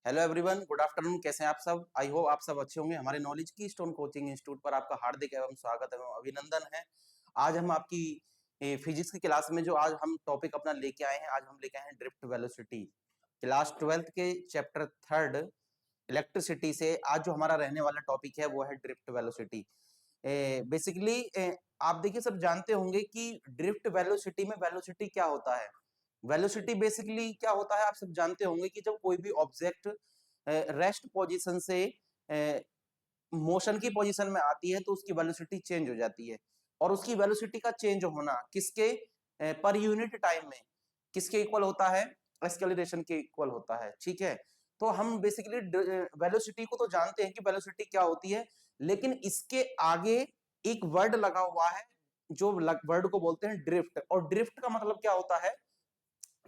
Hello everyone, good afternoon. कैसे हैं आप सब? आई होप आप सब अच्छे होंगे। हमारे नॉलेज की स्टोन कोचिंग इंस्टीट्यूट पर आपका हार्दिक एवं स्वागत एवं अभिनंदन है। आज हम आपकी फिजिक्स की क्लास में जो आज हम टॉपिक अपना लेके आए हैं, आज हम लेके आए हैं ड्रिफ्ट वेलोसिटी। क्लास 12th के चैप्टर 3 इलेक्ट्रिसिटी से आज जो हमारा रहने वाला टॉपिक है वो है ड्रिफ्ट वेलोसिटी। बेसिकली आप देखिए, सब जानते होंगे कि ड्रिफ्ट वेलोसिटी में वेलोसिटी क्या होता है। वेलोसिटी बेसिकली क्या होता है, आप सब जानते होंगे कि जब कोई भी ऑब्जेक्ट रेस्ट पोजीशन से मोशन की पोजीशन में आती है तो उसकी वेलोसिटी चेंज हो जाती है। और उसकी वेलोसिटी का चेंज होना किसके पर यूनिट टाइम में किसके इक्वल होता है? एक्सेलरेशन के इक्वल होता है। ठीक है, तो हम बेसिकली वेलोसिटी को तो जानते हैं कि वेलोसिटी क्या होती है, लेकिन इसके आगे एक वर्ड लगा हुआ है जो वर्ड को बोलते हैं ड्रिफ्ट। और ड्रिफ्ट का मतलब क्या होता है?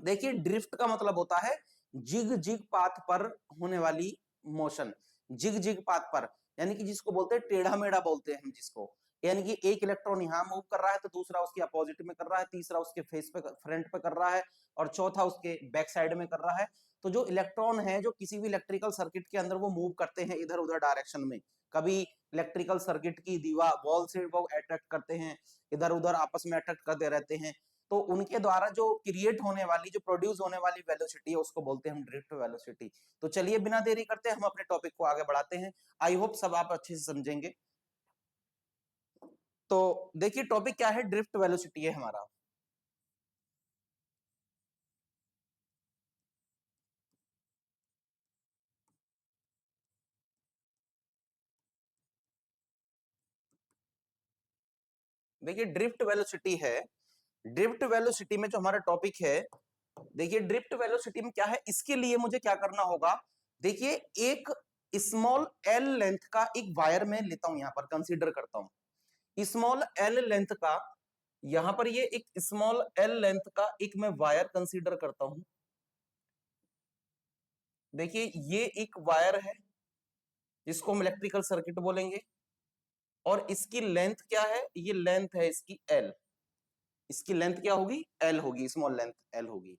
देखिए, ड्रिफ्ट का मतलब होता है जिग जिग पाथ पर होने वाली मोशन। जिग जिग पाथ पर यानी कि जिसको बोलते हैं टेढ़ा मेढ़ा बोलते हैं हम जिसको, यानी कि एक इलेक्ट्रॉन यहां मूव कर रहा है तो दूसरा उसके अपोजिट में कर रहा है, तीसरा उसके फेस पे फ्रंट पे कर रहा है और चौथा उसके बैक साइड में कर रहा है। तो जो इलेक्ट्रॉन है जो किसी भी इलेक्ट्रिकल सर्किट के अंदर वो मूव करते हैं इधर उधर डायरेक्शन में। कभी इलेक्ट्रिकल सर्किट की दीवार वॉल से वो अट्रैक्ट करते हैं, इधर उधर आपस में अट्रैक्ट करते रहते हैं। तो उनके द्वारा जो क्रिएट होने वाली जो प्रोड्यूस होने वाली वेलोसिटी है उसको बोलते हैं हम ड्रिफ्ट वेलोसिटी। तो चलिए बिना देरी करते हम अपने टॉपिक को आगे बढ़ाते हैं। आई होप सब आप अच्छे से समझेंगे। तो देखिए, टॉपिक क्या है? ड्रिफ्ट वेलोसिटी है हमारा। देखिए, ड्रिफ्ट वेलोसिटी है। ड्रिफ्ट वेलोसिटी में जो हमारा टॉपिक है, देखिए ड्रिफ्ट वेलोसिटी में क्या है, इसके लिए मुझे क्या करना होगा। देखिए, एक स्मॉल एल लेंथ का एक वायर में लेता हूं, यहां पर कंसीडर करता हूं स्मॉल एल लेंथ का। यहां पर ये एक स्मॉल एल लेंथ का एक मैं वायर कंसीडर करता हूं। देखिए, ये एक वायर है जिसको हम इलेक्ट्रिकल सर्किट बोलेंगे, और इसकी लेंथ क्या है? ये लेंथ है इसकी एल। इसकी लेंथ क्या होगी? एल होगी, स्मॉल लेंथ एल होगी।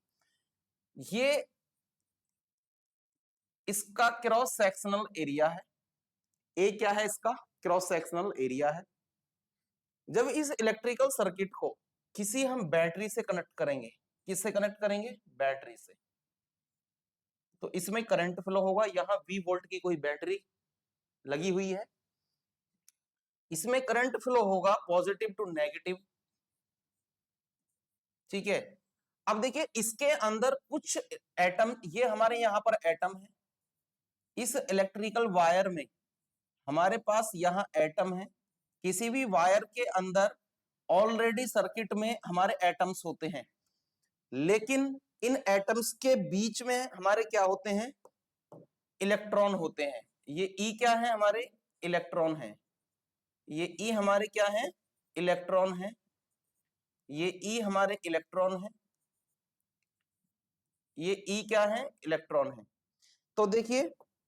ये इसका क्रॉस सेक्शनल एरिया है। ए क्या है? इसका क्रॉस सेक्शनल एरिया है। जब इस इलेक्ट्रिकल सर्किट को किसी हम बैटरी से कनेक्ट करेंगे, किससे कनेक्ट करेंगे? बैटरी से। तो इसमें करंट फ्लो होगा। यहां V वोल्ट की कोई बैटरी लगी हुई है, इसमें करंट फ्लो होगा पॉजिटिव टू नेगेटिव। ठीक है, अब देखिए इसके अंदर कुछ एटम, ये हमारे यहां पर एटम है। इस इलेक्ट्रिकल वायर में हमारे पास यहां एटम है। किसी भी वायर के अंदर ऑलरेडी सर्किट में हमारे एटम्स होते हैं, लेकिन इन एटम्स के बीच में हमारे क्या होते हैं? इलेक्ट्रॉन होते हैं। ये ई क्या है? हमारे इलेक्ट्रॉन है। ये ई हमारे क्या है? इलेक्ट्रॉन है। ये ई हमारे इलेक्ट्रॉन है। ये ई क्या है? इलेक्ट्रॉन है। तो देखिए,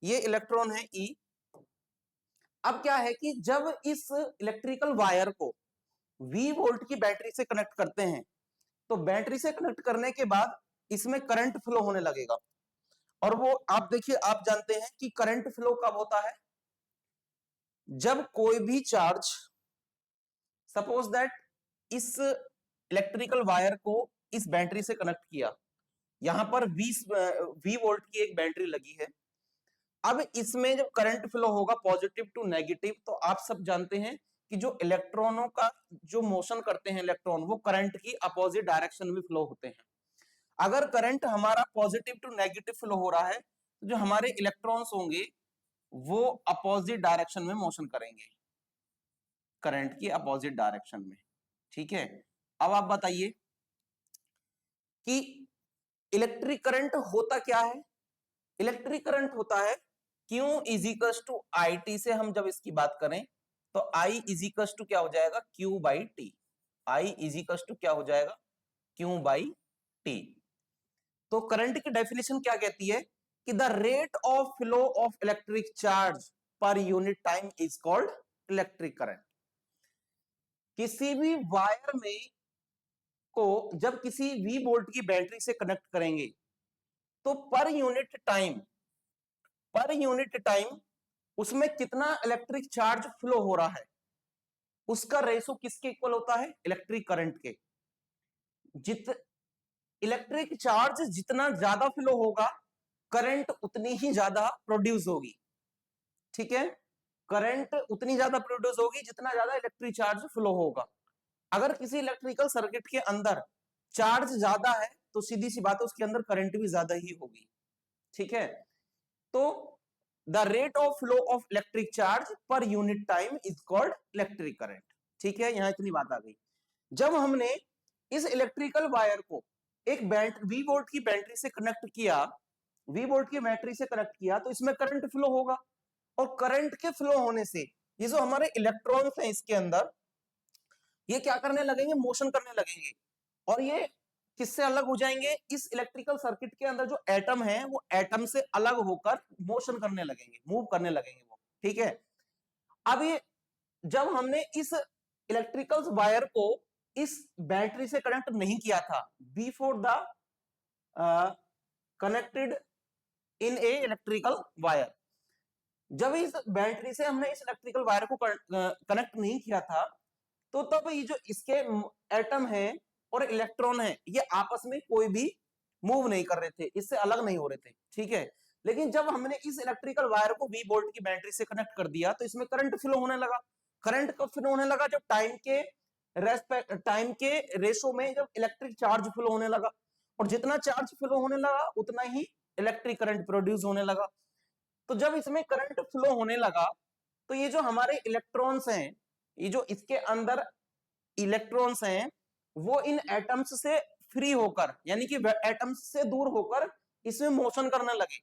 ये इलेक्ट्रॉन है ई। अब क्या है कि जब इस इलेक्ट्रिकल वायर को V वोल्ट की बैटरी से कनेक्ट करते हैं, तो बैटरी से कनेक्ट करने के बाद इसमें करंट फ्लो होने लगेगा। और वो आप देखिए, आप जानते हैं कि करंट फ्लो कब होता है? जब कोई भी चार्ज, सपोज दैट इस इलेक्ट्रिकल वायर को इस बैटरी से कनेक्ट किया, यहां पर 20 वोल्ट की एक बैटरी लगी है। अब इसमें जब करंट फ्लो होगा पॉजिटिव टू नेगेटिव, तो आप सब जानते हैं कि जो इलेक्ट्रॉनों का जो मोशन करते हैं इलेक्ट्रॉन, वो करंट की अपोजिट डायरेक्शन में फ्लो होते हैं। अगर करंट हमारा पॉजिटिव टू नेगेटिव फ्लो हो रहा है, तो जो हमारे इलेक्ट्रॉन्स होंगे वो अपोजिट डायरेक्शन में मोशन करेंगे, करंट की अपोजिट डायरेक्शन में। ठीक है, अब आप बताइए कि इलेक्ट्रिक करंट होता क्या है? इलेक्ट्रिक करंट होता है Q equals to I T. से हम जब इसकी बात करें तो I इजिकल्स टू क्या हो जाएगा? Q by T. I equals to क्या हो जाएगा? Q by T. तो करंट की डेफिनेशन क्या कहती है कि the rate of flow of electric charge per unit time is called electric current. किसी भी वायर में को जब किसी V वोल्ट की बैटरी से कनेक्ट करेंगे, तो per unit time per unit time उसमें कितना इलेक्ट्रिक चार्ज फ्लो हो रहा है, उसका रेशो किसके इक्वल होता है, इलेक्ट्रिक करंट के। इलेक्ट्रिक चार्ज जितना ज्यादा फ्लो होगा, करंट उतनी ही ज्यादा प्रोड्यूस होगी। ठीक है, करंट उतनी ज्यादा प्रोड्यूस होगी जितना ज्यादा इलेक्ट्रिक चार्ज फ्लो होगा। अगर किसी इलेक्ट्रिकल सर्किट के अंदर चार्ज ज्यादा है तो सीधी सी बात है उसके अंदर करंट भी ज्यादा ही होगी। ठीक है, तो the rate of flow of electric charge per unit time is called electric current. ठीक है, यहां इतनी बात आ गई। जब हमने इस इलेक्ट्रिकल वायर को एक वी वोल्ट की बैटरी से कनेक्ट किया, वी वोल्ट की बैटरी से कनेक्ट किया, तो इसमें करंट फ्लो होगा, और करंट के फ्लो होने से ये जो हमारे इलेक्ट्रॉन्स हैं इसके अंदर, ये क्या करने लगेंगे, मोशन करने लगेंगे। और ये किससे अलग हो जाएंगे, इस इलेक्ट्रिकल सर्किट के अंदर जो एटम है वो एटम से अलग होकर मोशन करने लगेंगे, मूव करने लगेंगे वो। ठीक है, अब ये जब हमने इस इलेक्ट्रिकल वायर को इस बैटरी से कनेक्ट नहीं किया था, before the connected in A electrical wire, जब इस बैटरी से हमने इस इलेक्ट्रिकल वायर को कनेक्ट नहीं किया था, तो तब ये जो इसके एटम है और इलेक्ट्रॉन है ये आपस में कोई भी मूव नहीं कर रहे थे, इससे अलग नहीं हो रहे थे। ठीक है, लेकिन जब हमने इस इलेक्ट्रिकल वायर को वी वोल्ट की बैटरी से कनेक्ट कर दिया तो इसमें करंट फ्लो होने लगा। करंट कब फ्लो होने लगा, जब टाइम के रेशो में जब इलेक्ट्रिक चार्ज फ्लो होने लगा, और जितना चार्ज फ्लो होने लगा उतना ही इलेक्ट्रिक करंट प्रोड्यूस होने लगा। तो जब इसमें करंट फ्लो होने लगा तो ये जो हमारे इलेक्ट्रॉन्स हैं, ये जो इसके अंदर इलेक्ट्रॉन्स हैं, वो इन एटम्स से फ्री होकर, यानी कि एटम्स से दूर होकर इसमें मोशन करने लगे।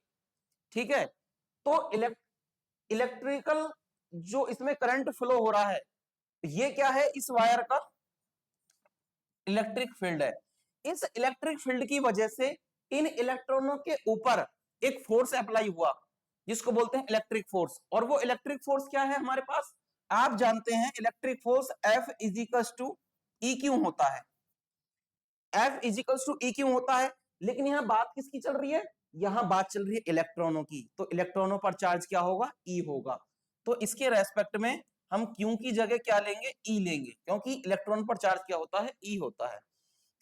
ठीक है, तो इलेक्ट्रिकल जो इसमें करंट फ्लो हो रहा है, ये क्या है, इस वायर का इलेक्ट्रिक फील्ड है। इस इलेक्ट्रिक फील्ड की वजह से इन इलेक्ट्रॉनों के ऊपर एक फोर्स अप्लाई हुआ जिसको बोलते हैं इलेक्ट्रिक फोर्स। और वो इलेक्ट्रिक फोर्स क्या है हमारे पास, आप जानते हैं electric force F equals to E Q होता है। F equals to E Q होता है, लेकिन यहां बात किसकी चल रही है, यहां बात चल रही है इलेक्ट्रॉनों की। तो इलेक्ट्रॉनों पर चार्ज क्या होगा, E होगा। तो इसके रेस्पेक्ट में हम क्यू की जगह क्या लेंगे, E लेंगे, क्योंकि इलेक्ट्रॉन पर चार्ज क्या होता है, E होता है।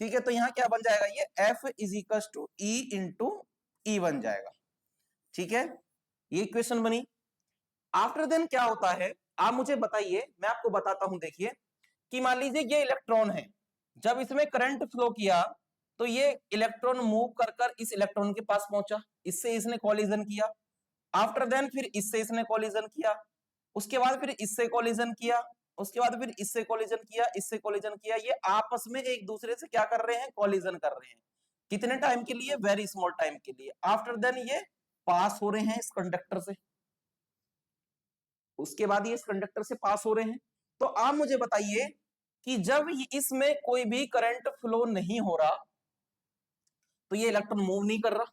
ठीक है, तो यहां क्या बन जाएगा, ये F equals to E into E बन जाएगा। ठीक है, ये इक्वेशन बनी। आफ्टर देन क्या होता है, आप मुझे बताइए, मैं आपको बताता हूं। देखिए कि मान लीजिए ये इलेक्ट्रॉन है, जब इसमें करंट फ्लो किया तो ये इलेक्ट्रॉन मूव कर कर इस इलेक्ट्रॉन के पास पहुंचा, इससे इसने कॉलिजन किया। आफ्टर देन फिर इससे इसने कॉलिजन किया, उसके बाद फिर इससे कॉलिजन किया, उसके बाद फिर इससे कॉलिजन किया, इससे कॉलिजन किया। ये आपस में एक दूसरे से क्या कर रहे हैं, कॉलिजन कर रहे हैं। कितने टाइम के लिए, वेरी स्मॉल टाइम के लिए। आफ्टर देन ये पास हो रहे हैं इस कंडक्टर से, उसके बाद ये इस कंडक्टर से पास हो रहे हैं। तो आप मुझे बताइए कि जब इसमें कोई भी करंट फ्लो नहीं हो रहा तो ये इलेक्ट्रॉन मूव नहीं कर रहा,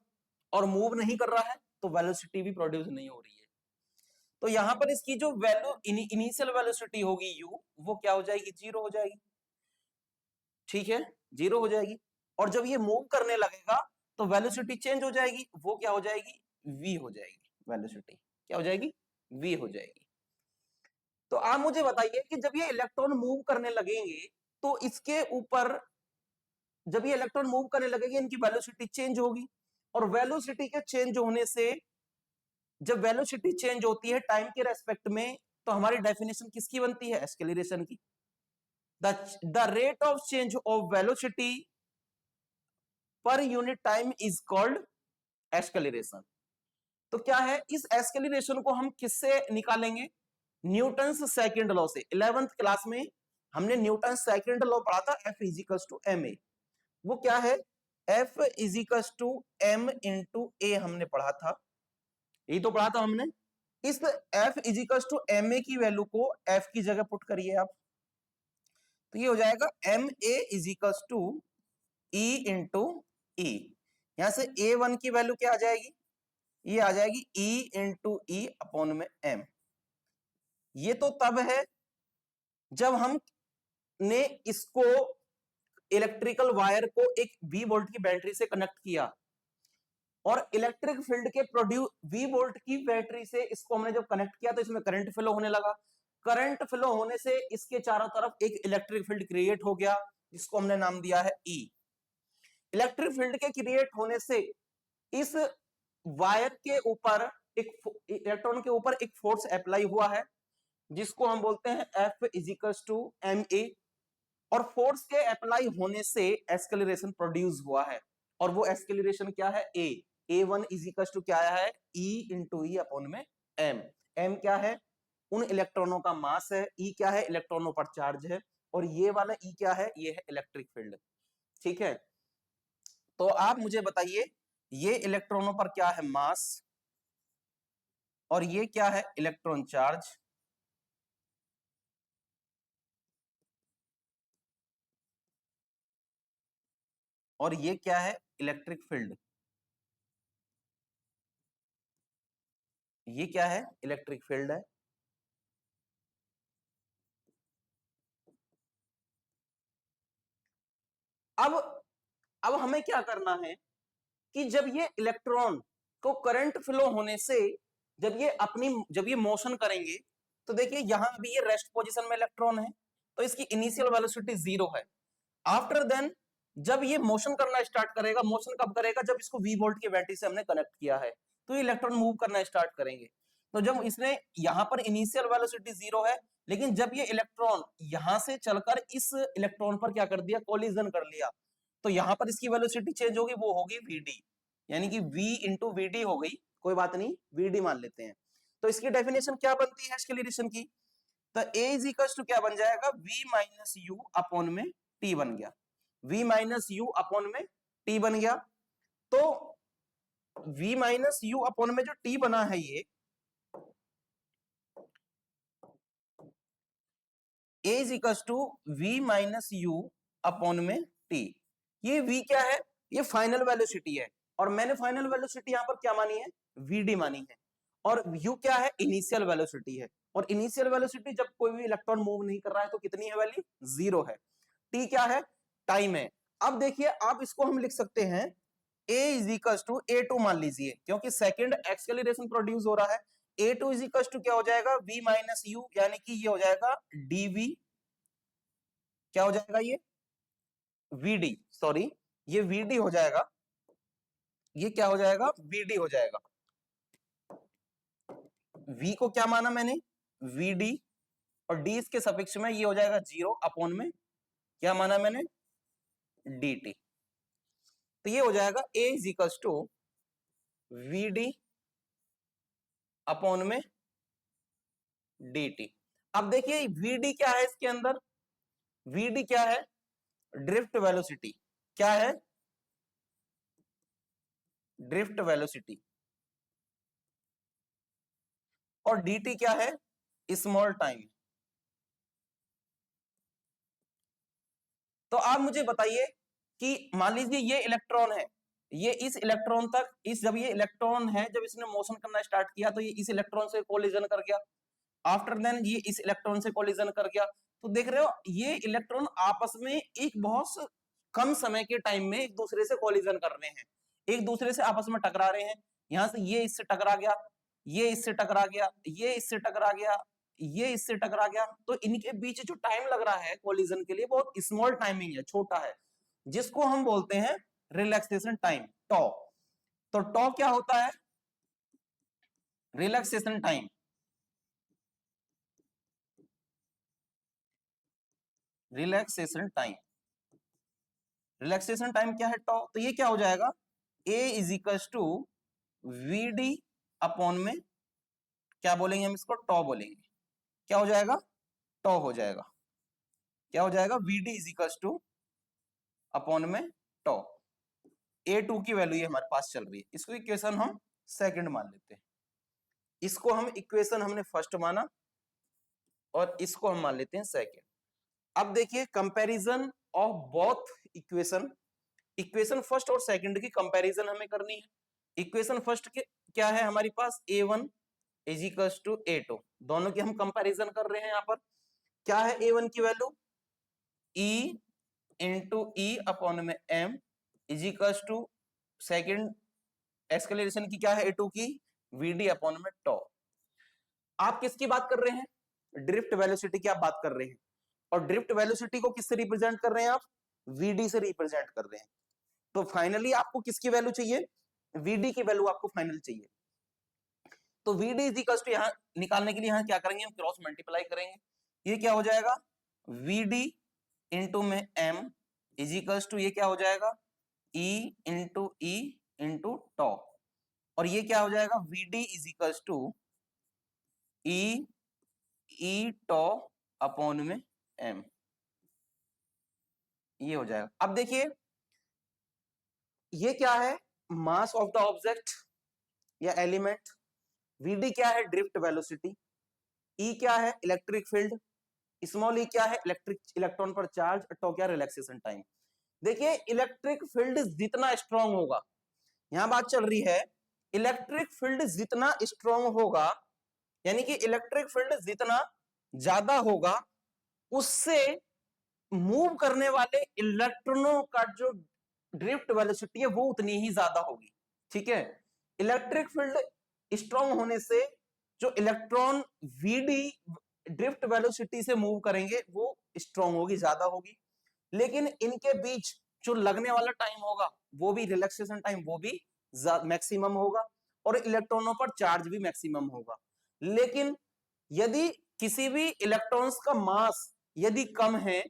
और मूव नहीं कर रहा है तो वेलोसिटी भी प्रोड्यूस नहीं हो रही है। तो यहां पर इसकी जो वैल्यू इनिशियल वेलोसिटी होगी u, वो क्या हो जाएगी, जीरो हो जाएगी। ठीक है, जीरो हो जाएगी। और जब ये मूव करने लगेगा तो वेलोसिटी चेंज हो जाएगी, वो क्या हो जाएगी, v हो जाएगी। वेलोसिटी क्या हो जाएगी, v हो जाएगी। तो आप मुझे बताइए कि जब ये इलेक्ट्रॉन मूव करने लगेंगे तो इसके ऊपर, जब ये इलेक्ट्रॉन मूव करने लगेंगे इनकी वेलोसिटी चेंज होगी, और वेलोसिटी के चेंज होने से, जब वेलोसिटी चेंज होती है टाइम के रेस्पेक्ट में, तो हमारी डेफिनेशन किसकी बनती है, एक्सेलरेशन की। The rate of change of velocity पर unit time is called acceleration. तो क्या है, इस एक्सेलरेशन को हम किससे निकालेंगे, न्यूटन्स सेकंड लॉ से। 11th क्लास में हमने न्यूटन सेकंड लॉ पढ़ा था, F इजिकल्स टू ma। वो क्या है, F equals to m into a हमने पढ़ा था, यही तो पढ़ा था हमने। इस F इजिकल्स टू ma की वैल्यू को F की जगह पुट करिए आप, तो ये हो जाएगा ma equals to e into e। यहां से a1 की वैल्यू क्या आ जाएगी, ये आ जाएगी e इंटू e अपॉन में m। ये तो तब है जब हमने इसको इलेक्ट्रिकल वायर को एक V वोल्ट की बैटरी से कनेक्ट किया, और इलेक्ट्रिक फील्ड के प्रोड्यूस वी वोल्ट की बैटरी से इसको हमने जब कनेक्ट किया तो इसमें करंट फ्लो होने लगा। करंट फ्लो होने से इसके चारों तरफ एक इलेक्ट्रिक फील्ड क्रिएट हो गया, जिसको हमने नाम दिया है ई। इलेक्ट्रिक फील्ड के क्रिएट होने से इस वायर के ऊपर एक इलेक्ट्रॉन के ऊपर एक फोर्स अप्लाई हुआ है, जिसको हम बोलते हैं F equals to M A. और फोर्स के अप्लाई होने से एस्केलरेशन प्रोड्यूस हुआ है, और वो एस्केलरेशन क्या है, ए वन इजिकल्स टू क्या है, ई इंटू ई अपॉन में एम। एम क्या है, उन इलेक्ट्रॉनों का मास है, ई क्या है, इलेक्ट्रॉनों पर चार्ज है, और ये वाला ई क्या है, ये है इलेक्ट्रिक फील्ड। ठीक है, तो आप मुझे बताइए ये इलेक्ट्रॉनों पर क्या है, मास, और ये क्या है, इलेक्ट्रॉन चार्ज। और ये क्या है, इलेक्ट्रिक फील्ड। ये क्या है, इलेक्ट्रिक फील्ड है। अब अब हमें क्या करना है कि जब ये इलेक्ट्रॉन को करंट फ्लो होने से जब ये मोशन करेंगे, तो देखिए यहां भी ये रेस्ट पोजीशन में इलेक्ट्रॉन है, तो इसकी इनिशियल वेलोसिटी 0 है। आफ्टर देन जब ये मोशन करना स्टार्ट करेगा, मोशन कब करेगा, जब इसको वी वोल्ट की बैटरी से हमने कनेक्ट किया है, तो ये इलेक्ट्रॉन मूव करना स्टार्ट करेंगे। तो जब इसने यहां पर इनिशियल वेलोसिटी 0 है, लेकिन जब ये इलेक्ट्रॉन यहां से चलकर इस इलेक्ट्रॉन पर क्या कर दिया, कोलिजन कर लिया, तो यहां पर इसकी वेलोसिटी चेंज होगी, वो होगी वीडी, यानी कि v इंटू वीडी हो गई, कोई बात नहीं वीडी मान लेते हैं। तो इसकी डेफिनेशन क्या बनती है एक्सेलरेशन की, तो a इज इक्वल टू क्या बन जाएगा, v माइनस यू अपॉन में t बन गया, v माइनस यू अपॉन में t बन गया। तो v माइनस यू अपॉन में जो t बना है, ये a is equal to v minus U upon में t। ये v क्या है, ये फाइनल वेलोसिटी है, और मैंने फाइनल वेलोसिटी यहां पर क्या मानी है, vd मानी है। और u क्या है, इनिशियल वेलोसिटी है, और इनिशियल वेलोसिटी जब कोई भी इलेक्ट्रॉन मूव नहीं कर रहा है तो कितनी है वैल्यू, 0 है। t क्या है, टाइम है। अब देखिए आप इसको हम लिख सकते हैं a is equal to a2 मान लीजिए, क्योंकि सेकंड एक्सेलरेशन प्रोड्यूस हो रहा है। a2 इज इक्वल टू क्या हो जाएगा, v माइनस यू, यानी कि ये हो जाएगा dv, क्या हो जाएगा ये vd, सॉरी ये vd हो जाएगा, ये क्या हो जाएगा, vd हो जाएगा। v को क्या माना मैंने, vd, और d इसके सफिक्स में ये हो जाएगा 0 अपॉन में क्या माना मैंने, dt। तो ये हो जाएगा a is equal to vd upon में dt। अब देखिए vd क्या है इसके अंदर, vd क्या है, ड्रिफ्ट वेलोसिटी, क्या है, ड्रिफ्ट वेलोसिटी, और dt क्या है, स्मॉल टाइम। तो आप मुझे बताइए कि मान लीजिए ये इलेक्ट्रॉन है, ये इस इलेक्ट्रॉन तक, इस जब ये इलेक्ट्रॉन है, जब इसने मोशन करना स्टार्ट किया तो ये इस इलेक्ट्रॉन से कोलिजन कर गया, आफ्टर देन ये इस इलेक्ट्रॉन से कोलिजन कर गया। तो देख रहे हो ये इलेक्ट्रॉन आपस में एक बहुत कम समय के टाइम में एक दूसरे से कोलिजन कर रहे हैं, एक दूसरे से आपस में टकरा रहे हैं। यहां से ये इससे टकरा गया, ये इससे टकरा गया, ये इससे टकरा गया, ये इससे टकरा गया। तो इनके बीच जो टाइम लग रहा है कोलिजन के लिए बहुत स्मॉल टाइमिंग है, छोटा है, जिसको हम बोलते हैं रिलैक्सेशन टाइम, टॉ। तो टॉ क्या होता है, relaxation time. Relaxation time, relaxation time क्या है, टॉ। तो ये क्या हो जाएगा, a is equal to V D upon में क्या बोलेंगे हम इसको, टॉ बोलेंगे। क्या हो जाएगा, टॉ हो जाएगा, क्या हो जाएगा, V D is equal to upon में टॉ। a2 की वैल्यू ये हमारे पास चल रही है, इसको इक्वेशन हम सेकंड मान लेते हैं, इसको हम इक्वेशन हमने फर्स्ट माना, और इसको हम मान लेते हैं सेकंड। अब देखिए comparison of both equation, equation first और सेकंड की कंपैरिजन हमें करनी है। इक्वेशन फर्स्ट के क्या है हमारे पास, a1 is equal to a2, दोनों की हम कंपैरिजन कर रहे हैं। यहां पर क्या है, a1 की value e into E upon में m is equal to second acceleration की क्या है a2 की vd अपॉन में tau। आप किसकी बात कर रहे हैं? ड्रिफ्ट वेलोसिटी की आप बात कर रहे हैं, और ड्रिफ्ट वेलोसिटी को किससे रिप्रेजेंट कर रहे हैं आप? vd से रिप्रेजेंट कर रहे हैं। तो फाइनली आपको किसकी वैल्यू चाहिए? vd की वैल्यू आपको फाइनल चाहिए। तो vd इज इक्वल टू यहां निकालने के लिए यहां क्या करेंगे? हम क्रॉस मल्टीप्लाई करेंगे। ये क्या हो जाएगा? vd इंटू में m इज इक्वल टू ये क्या हो जाएगा? e into tau. और ये क्या हो जाएगा? vd is equal to E tau upon में m। ये हो जाएगा। अब देखिए ये क्या है? मास ऑफ द ऑब्जेक्ट या एलिमेंट। vd क्या है? Drift velocity. ई क्या है? Electric field. स्मॉल ई क्या है? इलेक्ट्रॉन पर चार्ज। टॉ क्या? Relaxation time. देखिए इलेक्ट्रिक फील्ड जितना स्ट्रांग होगा, यहां बात चल रही है इलेक्ट्रिक फील्ड जितना स्ट्रांग होगा, यानी कि इलेक्ट्रिक फील्ड जितना ज्यादा होगा, उससे मूव करने वाले इलेक्ट्रॉनों का जो ड्रिफ्ट वेलोसिटी है वो उतनी ही ज्यादा होगी। ठीक है, इलेक्ट्रिक फील्ड स्ट्रांग होने से जो इलेक्ट्रॉन vd ड्रिफ्ट वेलोसिटी से मूव करेंगे वो स्ट्रांग होगी, ज्यादा होगी। लेकिन इनके बीच जो लगने वाला टाइम होगा वो भी रिलैक्सेशन टाइम, वो भी मैक्सिमम होगा, और इलेक्ट्रॉनों पर चार्ज भी मैक्सिमम होगा। लेकिन यदि किसी भी इलेक्ट्रॉन्स का मास यदि कम है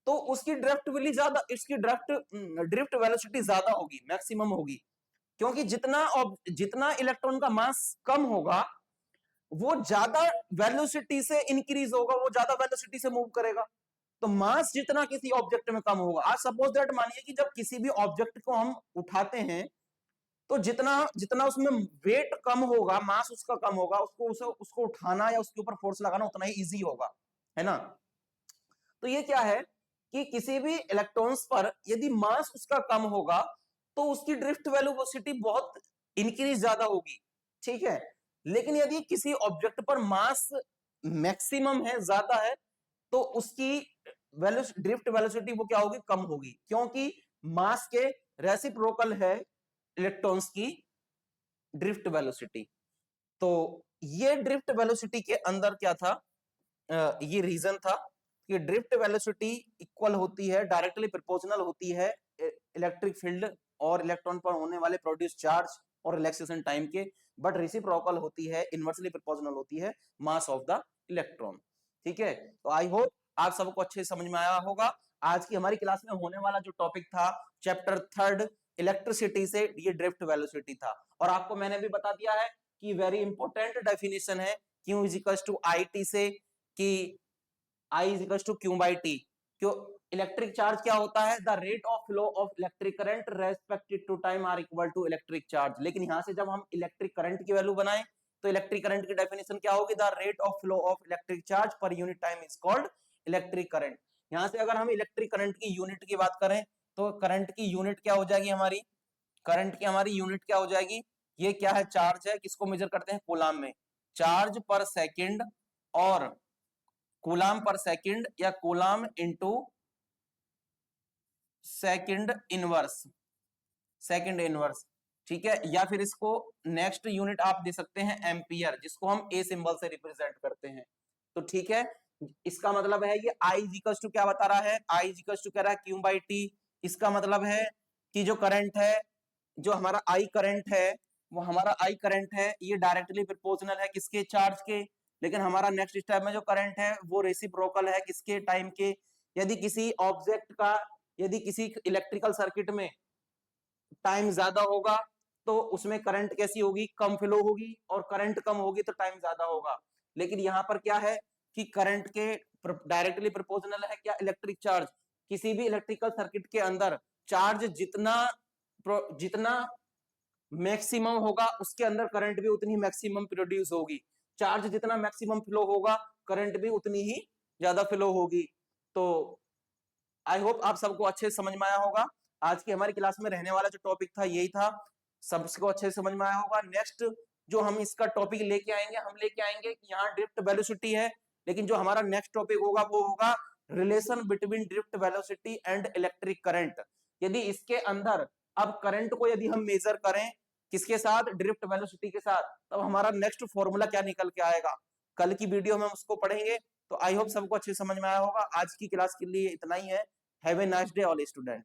तो उसकी ड्रिफ्ट वेलोसिटी ज्यादा, इसकी ड्रिफ्ट वेलोसिटी ज्यादा होगी, मैक्सिमम होगी। क्योंकि जितना इलेक्ट्रॉन का मास कम होगा वो ज्यादा वेलोसिटी से इंक्रीज होगा, वो ज्यादा वेलोसिटी से मूव करेगा। तो मास जितना किसी ऑब्जेक्ट में कम होगा, आज सपोज दैट मानिए कि जब किसी भी ऑब्जेक्ट को हम उठाते हैं तो जितना जितना उसमें वेट कम होगा, मास उसका कम होगा, उसको उठाना या उसके ऊपर फोर्स लगाना उतना ही इजी होगा, है ना। तो ये क्या है कि किसी भी इलेक्ट्रॉन्स पर यदि मास उसका कम होगा तो उसकी ड्रिफ्ट वेलोसिटी बहुत इंक्रीज ज्यादा होगी। ठीक है, लेकिन यदि किसी ऑब्जेक्ट पर मास मैक्सिमम है, ज्यादा है, तो उसकी ड्रिफ्ट वेलोसिटी वो क्या होगी? कम होगी, क्योंकि मास के रेसिप्रोकल है इलेक्ट्रॉन्स की ड्रिफ्ट वेलोसिटी। तो ये ड्रिफ्ट वेलोसिटी के अंदर क्या था? ये रीजन था कि ड्रिफ्ट वेलोसिटी इक्वल होती है, डायरेक्टली प्रोपोर्शनल होती है इलेक्ट्रिक फील्ड और इलेक्ट्रॉन पर होने वाले प्रोड्यूस चार्ज और रिलैक्सेशन टाइम के, बट रेसिप्रोकल होती है, इनवर्सली प्रोपोर्शनल होती है मास ऑफ द इलेक्ट्रॉन। ठीक है, तो आई होप आप सबको अच्छे समझ में आया होगा। आज की हमारी क्लास में होने वाला जो टॉपिक था चैप्टर 3 इलेक्ट्रिसिटी से, ये ड्रिफ्ट वेलोसिटी था। और आपको मैंने भी बता दिया है कि वेरी इंपॉर्टेंट डेफिनेशन है Q is equal to I T से, कि I is equal to Q by T. क्यों? इलेक्ट्रिक चार्ज क्या होता है? The rate of flow of electric current respected to time are equal to electric charge. लेकिन यहां से जब हम इलेक्ट्रिक करंट की वैल्यू बनाएं तो इलेक्ट्रिक करंट की डेफिनेशन क्या होगी? The rate of flow of electric charge per unit time is called electric current. यहां से अगर हम इलेक्ट्रिक करंट की यूनिट की बात करें तो करंट की यूनिट क्या हो जाएगी हमारी? करंट की हमारी यूनिट क्या हो जाएगी? ये क्या है? चार्ज है, किसको मेजर करते हैं? कूलाम में। चार्ज पर सेकंड, और कूलाम पर सेकंड या coulomb into second inverse, second inverse. ठीक है, या फिर इसको नेक्स्ट यूनिट आप दे सकते हैं एम्पियर, जिसको हम ए सिंबल से रिप्रेजेंट करते हैं। तो ठीक है, इसका मतलब है ये आई इक्वल टू क्या बता रहा है? आई इक्वल टू कह रहा है क्यू बाई टी। इसका मतलब है कि जो करंट है, जो हमारा आई करंट है, वो हमारा आई करंट है, ये डायरेक्टली प्रोपोर्शनल है किसके? चार्ज के। लेकिन हमारा नेक्स्ट स्टेप में जो करंट है वो रेसिप्रोकल है किसके? टाइम के। यदि किसी ऑब्जेक्ट का, यदि किसी इलेक्ट्रिकल सर्किट में टाइम ज्यादा होगा तो उसमें करंट कैसी होगी? कम फ्लो होगी, और करंट कम होगी तो टाइम ज्यादा होगा। लेकिन यहाँ पर क्या है कि करंट के डायरेक्टली प्रोपोर्शनल है क्या? Electric charge. किसी भी इलेक्ट्रिकल सर्किट के अंदर चार्ज जितना जितना मैक्सिमम होगा उसके अंदर करंट भी उतनी मैक्सिमम प्रोड्यूस होगी। चार्ज जितना मैक्सिमम फ्लो होगा करंट भी उतनी ही ज्यादा फ्लो होगी। तो आई होप आप सबको अच्छे से समझ में आया होगा। आज की हमारी क्लास में रहने वाला जो टॉपिक था यही था, सबको अच्छे से समझ में आया होगा। नेक्स्ट जो हम इसका टॉपिक लेके आएंगे, हम लेके आएंगे कि यहाँ ड्रिफ्ट वेलोसिटी है, लेकिन जो हमारा नेक्स्ट टॉपिक होगा वो होगा relation between drift velocity and electric current. यदि इसके अंदर अब करंट को यदि हम मेजर करें किसके साथ, ड्रिफ्ट वेलोसिटी के साथ। तब हमारा नेक्स्ट फॉर्मूला क्या निकल के आएगा, कल की वीडियो में हम उसको पढ़ेंगे। तो आई होप सबको अच्छे समझ में आया होगा। आज की क्लास के लिए इतना ही है। Have a nice day all student.